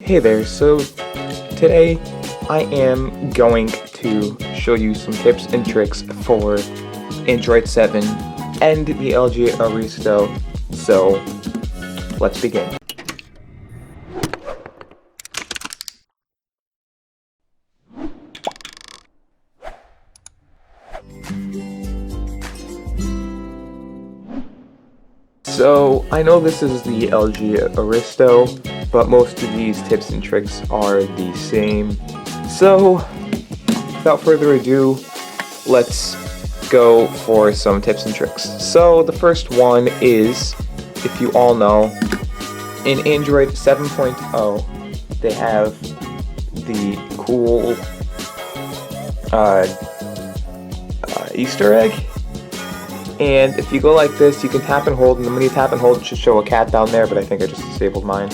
Hey there, so today I am going to show you some tips and tricks for Android 7 and the LG Aristo, so let's begin. So I know this is the LG Aristo, but most of these tips and tricks are the same. So without further ado, let's go for some tips and tricks. So the first one is, if you all know, in Android 7.0 they have the cool Easter egg. And if you go like this, you can tap and hold, and then when you tap and hold, it should show a cat down there, but I think I just disabled mine.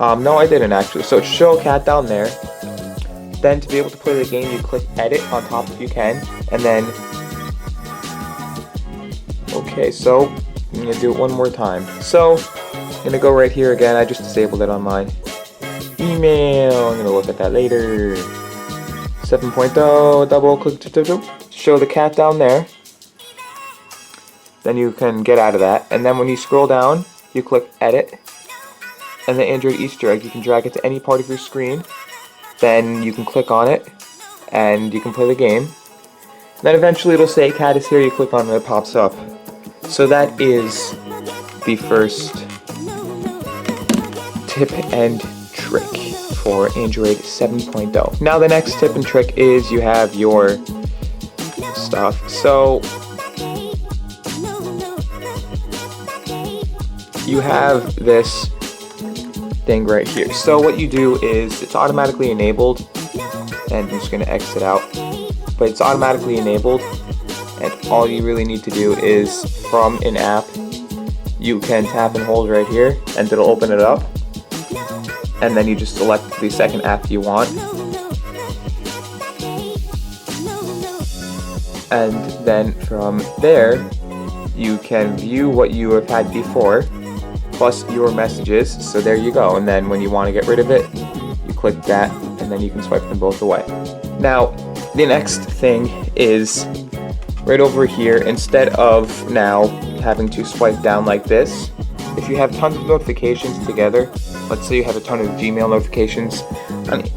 No, I didn't actually. So it should show a cat down there. Then to be able to play the game, you click edit on top if you can, and then... Okay, so I'm going to do it one more time. So I'm going to go right here again. I just disabled it on mine. Email, I'm going to look at that later. 7.0, double click to show the cat down there. Then you can get out of that, and then when you scroll down, you click edit, and the Android Easter egg, you can drag it to any part of your screen. Then you can click on it, and you can play the game. Then eventually it'll say cat is here, you click on it, it pops up. So that is the first tip and trick for Android 7.0. Now the next tip and trick is you have your stuff. So you have this thing right here. So what you do is it's automatically enabled, and I'm just going to exit out, but it's automatically enabled, and all you really need to do is from an app you can tap and hold right here and it'll open it up, and then you just select the second app you want, and then from there you can view what you have had before plus your messages. So there you go, and then when you want to get rid of it, you click that, and then you can swipe them both away. Now the next thing is right over here. Instead of now having to swipe down like this, if you have tons of notifications together, let's say you have a ton of Gmail notifications,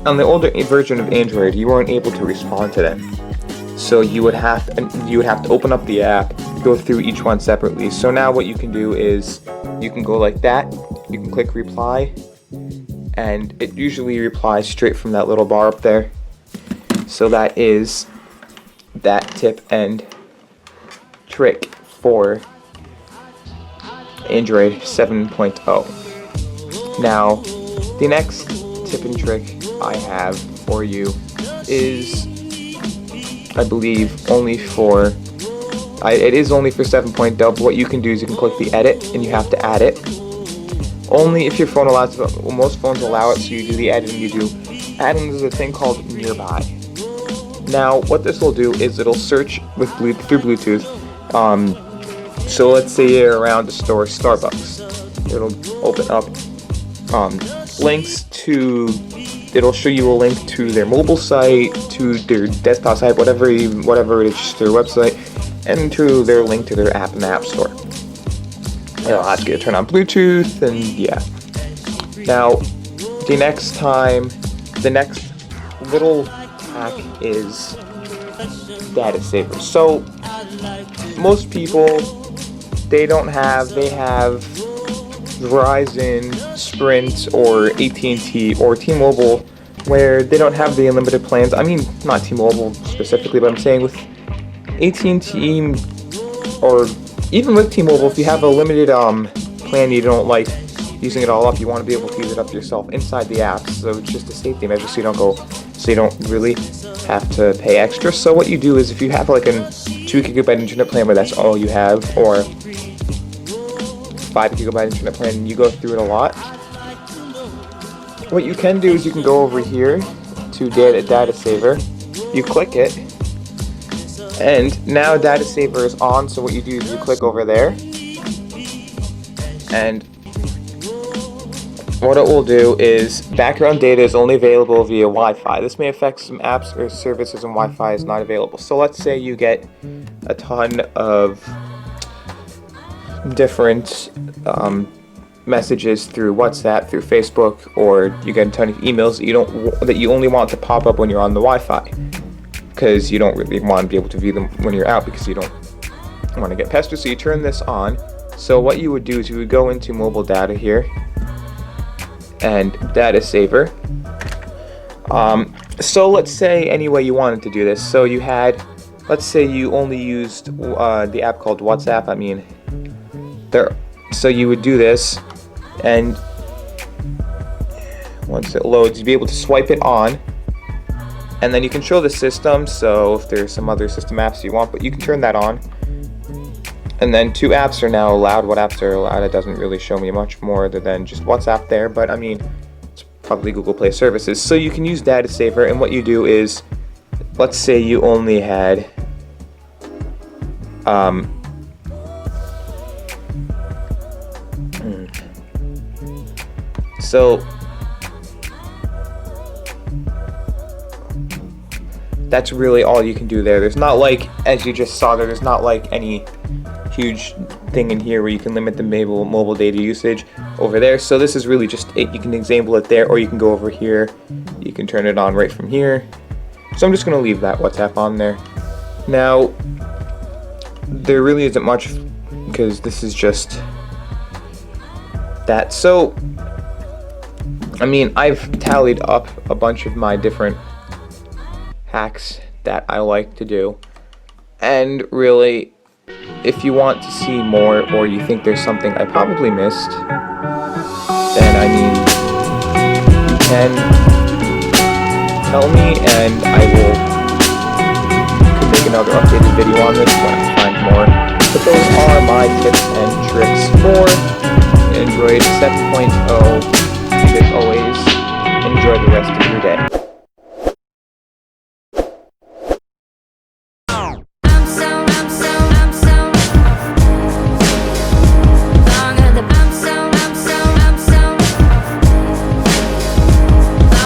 on the older version of Android you weren't able to respond to them, so you would have to open up the app, go through each one separately. So now what you can do is you can go like that, you can click reply, and it usually replies straight from that little bar up there. So that is that tip and trick for Android 7.0. Now the next tip and trick I have for you is, I believe, only for it is only for 7.0, but what you can do is you can click the edit and you have to add it. Only if your phone allows it. Well, most phones allow it, so you do the edit and you do add-in. There's a thing called nearby. Now what this will do is it'll search with through Bluetooth. So let's say you're around a store, Starbucks. It'll open up links to, it'll show you a link to their mobile site, to their desktop site, whatever it is, just their website, and to their link to their app in the App Store. It'll ask you to turn on Bluetooth, and yeah. Now, the next little hack is data savers. So, most people, they have Verizon, Sprint, or AT&T, or T-Mobile, where they don't have the unlimited plans. I mean, not T-Mobile specifically, but I'm saying with AT&T, or even with T-Mobile, if you have a limited plan, you don't like using it all up, you want to be able to use it up yourself inside the app. So it's just a safety measure, so you don't really have to pay extra. So what you do is, if you have like a 2 GB internet plan where that's all you have, or 5 GB internet plan and you go through it a lot, what you can do is you can go over here to data saver, you click it, and now data saver is on. So what you do is you click over there, and what it will do is background data is only available via Wi-Fi. This may affect some apps or services and Wi-Fi is not available. So let's say you get a ton of different messages through WhatsApp, through Facebook, or you get a ton of emails that you only want to pop up when you're on the Wi-Fi, because you don't really want to be able to view them when you're out because you don't want to get pestered. So you turn this on. So what you would do is you would go into mobile data here and data saver. So let's say anyway you wanted to do this. So you had, let's say you only used the app called WhatsApp. I mean, so you would do this, and once it loads, you'd be able to swipe it on, and then you can show the system. So if there's some other system apps you want, but you can turn that on. And then 2 apps are now allowed. What apps are allowed? It doesn't really show me much more other than just WhatsApp there, but I mean, it's probably Google Play services. So you can use Data Saver, and what you do is, let's say you only had so that's really all you can do there. There's not like, as you just saw there's not like any huge thing in here where you can limit the mobile data usage over there. So this is really just it. You can enable it there, or you can go over here. You can turn it on right from here. So I'm just going to leave that WhatsApp on there. Now, there really isn't much because this is just that. So, I mean, I've tallied up a bunch of my different hacks that I like to do, and really, if you want to see more, or you think there's something I probably missed, then I mean, you can tell me, and I could make another updated video on this when I find more. But those are my tips and tricks for Android 7.0, and as always, enjoy the rest of your day.